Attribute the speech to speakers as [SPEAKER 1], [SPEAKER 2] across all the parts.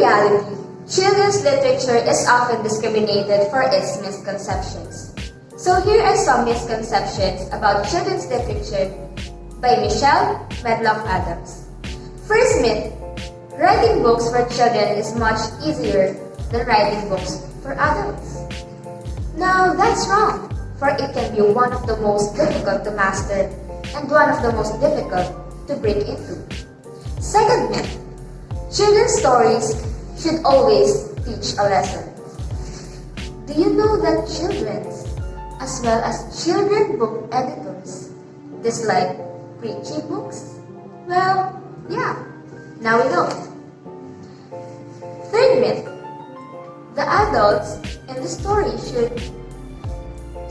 [SPEAKER 1] reality, children's literature is often discriminated for its misconceptions. So here are some misconceptions about children's literature by Michelle Medlock Adams. First myth, writing books for children is much easier than writing books for adults. Now that's wrong, for it can be one of the most difficult to master and one of the most difficult to break into. Second myth, children's stories should always teach a lesson. Do you know that children's as well as children book editors dislike preachy books? Well, yeah, now we know. Third myth, the adults in the story should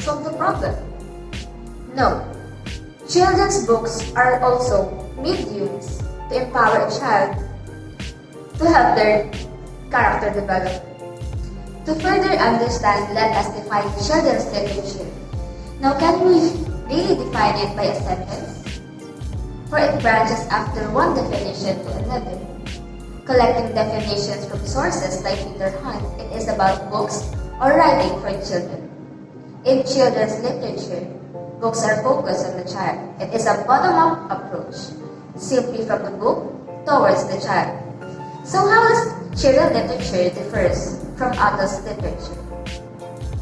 [SPEAKER 1] solve the problem. No, children's books are also mediums to empower a child to help their character develop. To further understand, let us define children's literature. Now, can we really define it by a sentence? For it branches after one definition to another. Collecting definitions from sources like Peter Hunt, it is about books or writing for children. In children's literature, books are focused on the child. It is a bottom-up approach, simply from the book towards the child. So how does children's literature differs from adult literature?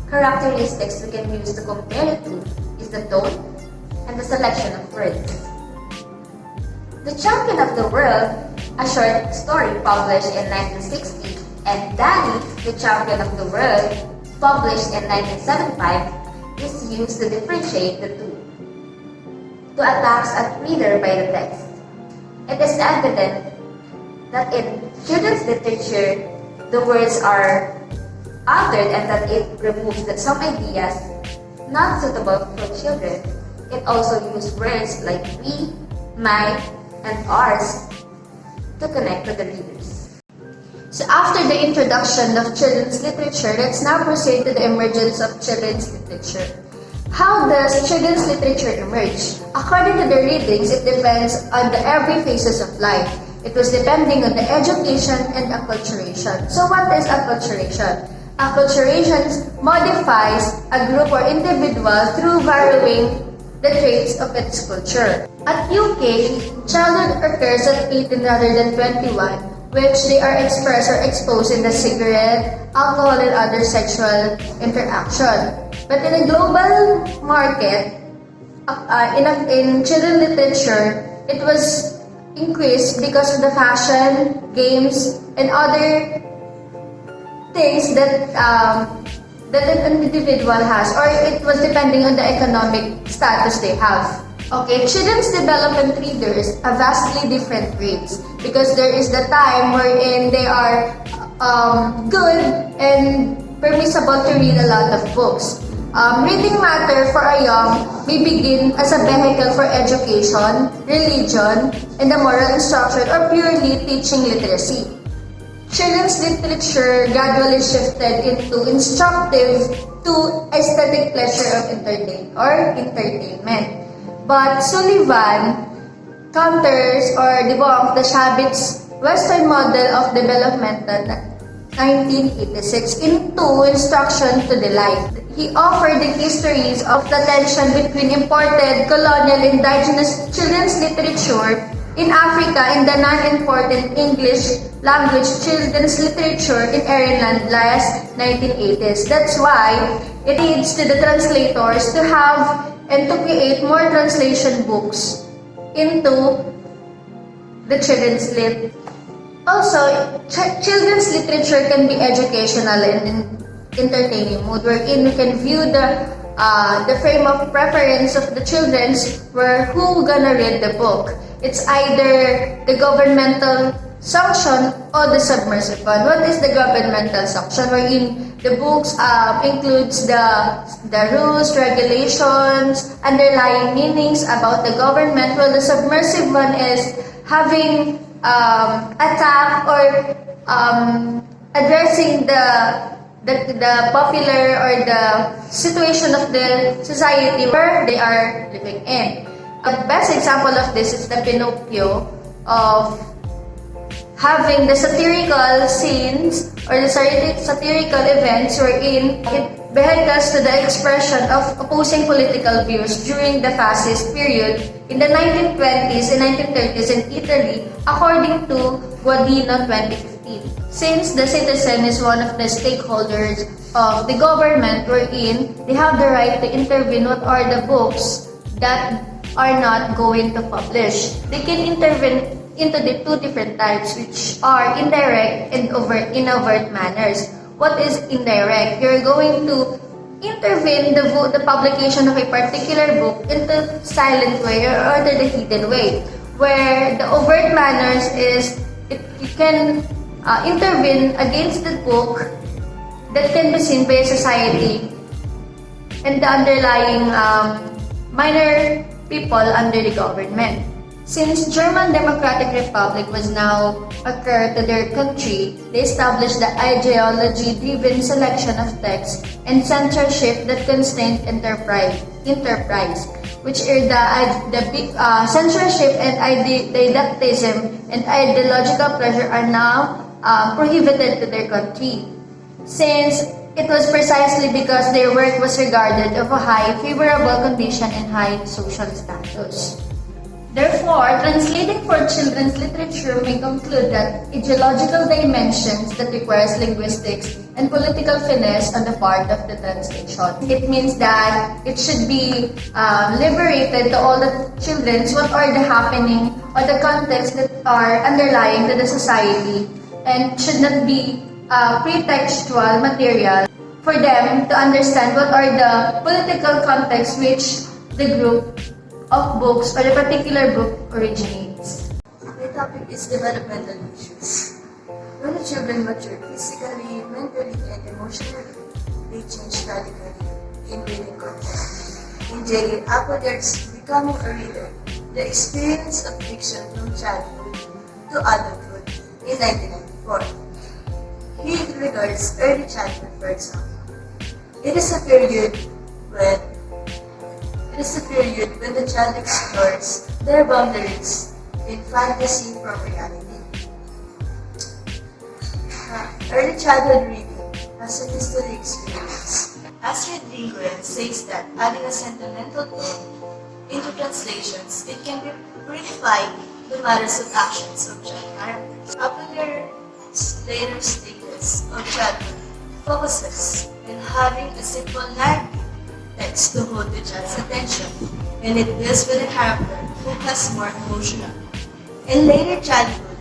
[SPEAKER 1] Characteristics we can use to compare it to is the tone and the selection of words. The Champion of the World, a short story published in 1960, and Danny, the Champion of the World, published in 1975, is used to differentiate the two, to attach a reader by the text. It is evident that in children's literature, the words are altered and that it removes some ideas not suitable for children. It also uses words like we, my, and ours to connect with the readers. So after the introduction of children's literature, let's now proceed to the emergence of children's literature. How does children's literature emerge? According to the readings, it depends on the every phases of life. It was depending on the education and acculturation. So what is acculturation? Acculturation modifies a group or individual through varying the traits of its culture. At UK, childhood occurs at 18 rather than 21, which they are expressed or exposed in the cigarette, alcohol, and other sexual interaction. But in a global market, in children's literature, it was increased because of the fashion, games, and other things that an individual has, or it was depending on the economic status they have. Okay, children's development readers have vastly different rates because there is the time wherein they are good and permissible to read a lot of books. Reading matter for a young may begin as a vehicle for education, religion, and the moral instruction or purely teaching literacy. Children's literature gradually shifted into instructive to aesthetic pleasure of entertainment. But Sullivan counters or debunks the Shabit's Western model of development in 1986 into instruction to delight. He offered the histories of the tension between imported, colonial, indigenous children's literature in Africa and the non-important English language children's literature in Ireland last 1980s. That's why it leads to the translators to have and to create more translation books into the children's lit. Also, children's literature can be educational and entertaining mode, wherein we can view the frame of preference of the children's where who gonna read the book. It's either the governmental sanction or the submersive one. What is the governmental sanction? Wherein the books includes the rules, regulations, underlying meanings about the government, while the submersive one is having attack or addressing the popular or the situation of the society where they are living in. The best example of this is the Pinocchio of
[SPEAKER 2] having the satirical scenes or the satirical events wherein it vehicles to the expression of opposing political views during the fascist period in the 1920s and 1930s in Italy, according to Guadino 2015. Since the citizen is one of the stakeholders of the government wherein they have the right to intervene what are the books that are not going to publish. They can intervene into the two different types, which are indirect and overt manners. What is indirect? You're going to intervene the publication of a particular book into silent way or the hidden way. Where the overt manners is you can intervene against the book that can be seen by society and the underlying minor people under the government. Since German Democratic Republic was now occurred to their country, they established the ideology-driven selection of texts and censorship that constrained enterprise, which are the big censorship and didactism and ideological pressure are now prohibited to their country. Since it was precisely because their work was regarded of a high favorable condition and high social status. Therefore, translating for children's literature may conclude that ideological dimensions that requires linguistics and political finesse on the part of the translation. It means that it should be liberated to all the children what are the happening or the context that are underlying to the society and should not be pretextual material for them to understand what are the political context which the group of books or a particular book originates.
[SPEAKER 3] The topic is developmental issues. When the children mature physically, mentally, and emotionally, they change radically in reading content. In J. Appleyard's Becoming a Reader, the experience of fiction from childhood to adulthood in 1994. He regards early childhood, for example. It is a period when the child explores their boundaries in fantasy from reality. Early childhood reading has a history experience. Astrid Lindgren says that adding a sentimental tone into translations, it can purify the matters of actions of child characters. Appleyard's later status of childhood focuses on having a simple narrative text to hold the child's attention, and it deals with a character who has more emotional. In later childhood,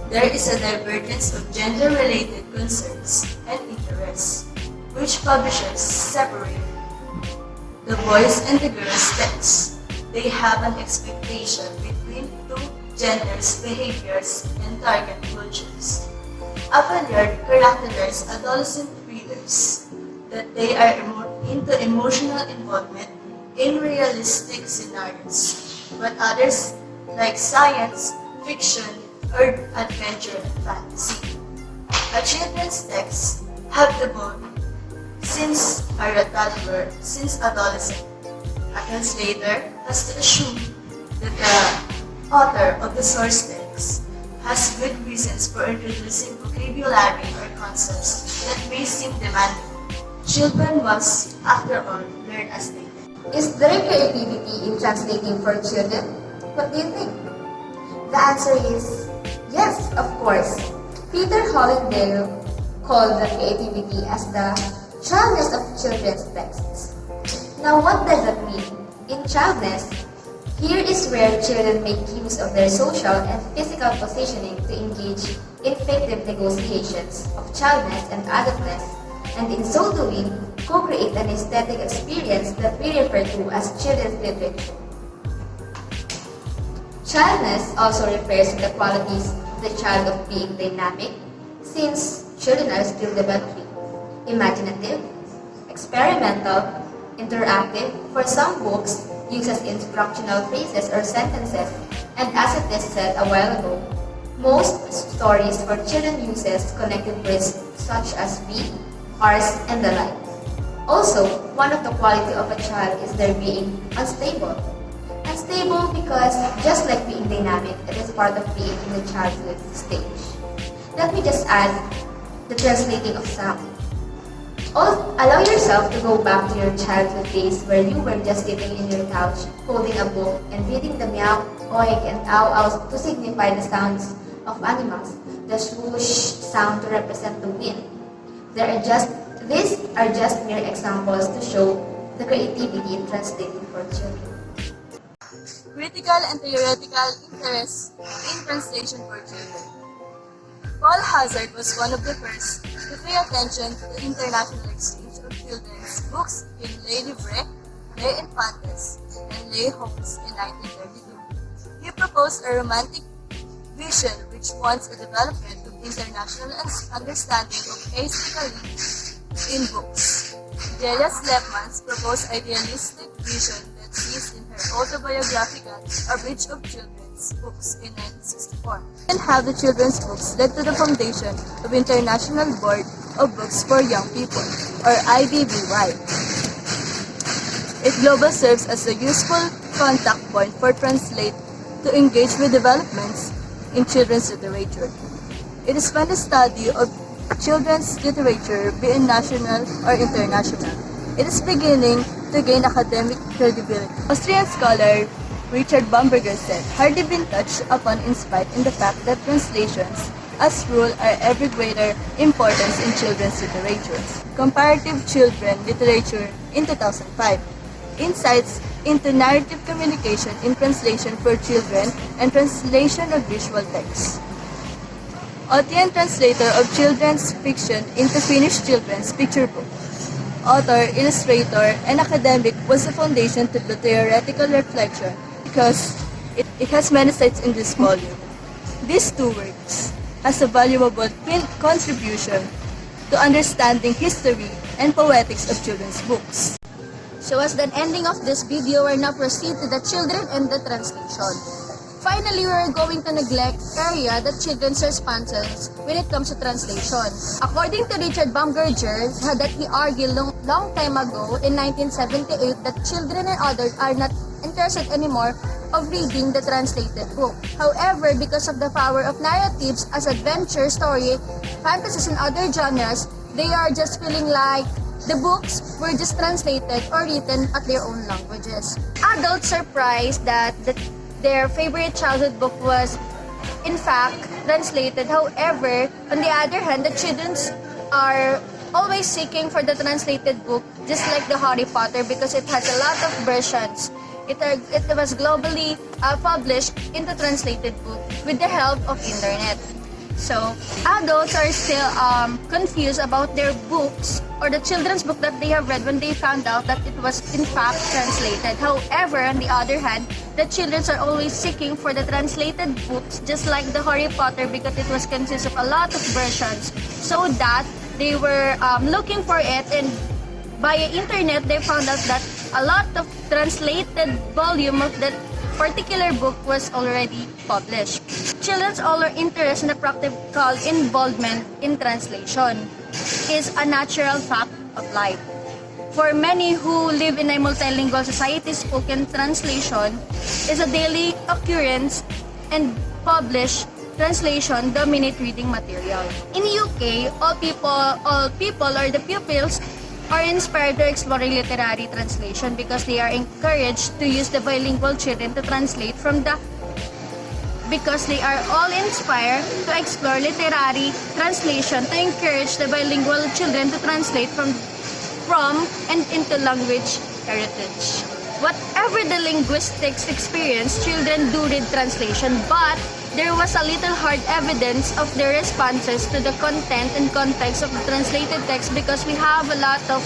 [SPEAKER 3] there is a divergence of gender-related concerns and interests, which publishers separate the boys and the girls' texts. They have an expectation between two genders' behaviors and target cultures. Appleyard characterized adolescent readers that they are into emotional involvement in realistic scenarios, but others like science, fiction, or adventure and fantasy. A children's text have the bond since a toddler, since adolescent. A translator has to assume that the author of the source text has good reasons for introducing vocabulary or concepts that may seem demanding. Children must, after all, learn as they do.
[SPEAKER 1] Is there creativity in translating for children? What do you think? The answer is yes, of course. Peter Hollindale called the creativity as the childness of children's texts. Now what does that mean? In childness, here is where children make use of their social and physical positioning to engage in fictive negotiations of childness and adultness, and in so doing, co-create an aesthetic experience that we refer to as children's literature. Childness also refers to the qualities of the child of being dynamic, since children are still developing, imaginative, experimental, interactive. For some books, uses instructional phrases or sentences, and as it is said a while ago, most stories for children uses connected words such as be, ours, and the like. Also, one of the quality of a child is their being unstable. Unstable because just like being dynamic, it is part of being in the childhood stage. Let me just add the translating of sound. Allow yourself to go back to your childhood days where you were just sitting in your couch, holding a book, and reading the meow, oink, and ow ows to signify the sounds of animals, the swoosh sound to represent the wind. These are just mere examples to show the creativity in translating for children.
[SPEAKER 3] Critical and theoretical interest in translation for children. Paul Hazard was one of the first to pay attention to the international exchange of children's books in Les Livres, Les Infantes, and Les Hommes in 1932. He proposed a romantic vision which wants a development of international understanding of aesthetically in books. Delia Slepmans proposed idealistic vision that sees in her autobiographical A Bridge of Children's Books in 1964. And have the children's books led to the foundation of International Board of Books for Young People, or IBBY. It global serves as a useful contact point for Translate to engage with developments in children's literature. It is when the study of children's literature, be it national or international, it is beginning to gain academic credibility. Austrian scholar Richard Bamberger said, hardly been touched upon in spite in the fact that translations, as rule, are ever greater importance in children's literature. Comparative Children Literature in 2005. Insights into narrative communication in translation for children and translation of visual text. Author translator of children's fiction into Finnish children's picture book. Author, illustrator, and academic was the foundation to the theoretical reflection because it has many sites in this volume. These two works has a valuable contribution to understanding history and poetics of children's books.
[SPEAKER 2] So as the ending of this video, we're now proceed to the children and the translation. Finally, we're going to neglect area that children's responses when it comes to translation. According to Richard Bamberger, that he argued long time ago in 1978 that children and adults are not interested anymore of reading the translated book. However, because of the power of narratives as adventure, story, fantasies, and other genres, they are just feeling like the books were just translated or written at their own languages. Adults surprised that their favorite childhood book was, in fact, translated. However, on the other hand, the children are always seeking for the translated book, just like the Harry Potter, because it has a lot of versions. It was globally published into translated book with the help of internet. So, adults are still confused about their books or the children's book that they have read when they found out that it was in fact translated. However, on the other hand, the children are always seeking for the translated books, just like the Harry Potter, because it was consists of a lot of versions. So that they were looking for it, and via internet, they found out that a lot of translated volume of that particular book was already published. Children's all are interested in the practical involvement in translation is a natural fact of life. For many who live in a multilingual society, spoken translation is a daily occurrence, and published translation dominate reading material. In UK, all people or the pupils are inspired to explore literary translation because they are encouraged to use the bilingual children to translate because they are all inspired to explore literary translation to encourage the bilingual children to translate from and into language heritage. Whatever the linguistics experience, children do read translation, but there was a little hard evidence of their responses to the content and context of the translated text because we have a lot of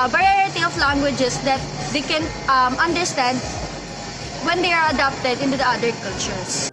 [SPEAKER 2] variety of languages that they can understand when they are adapted into the other cultures.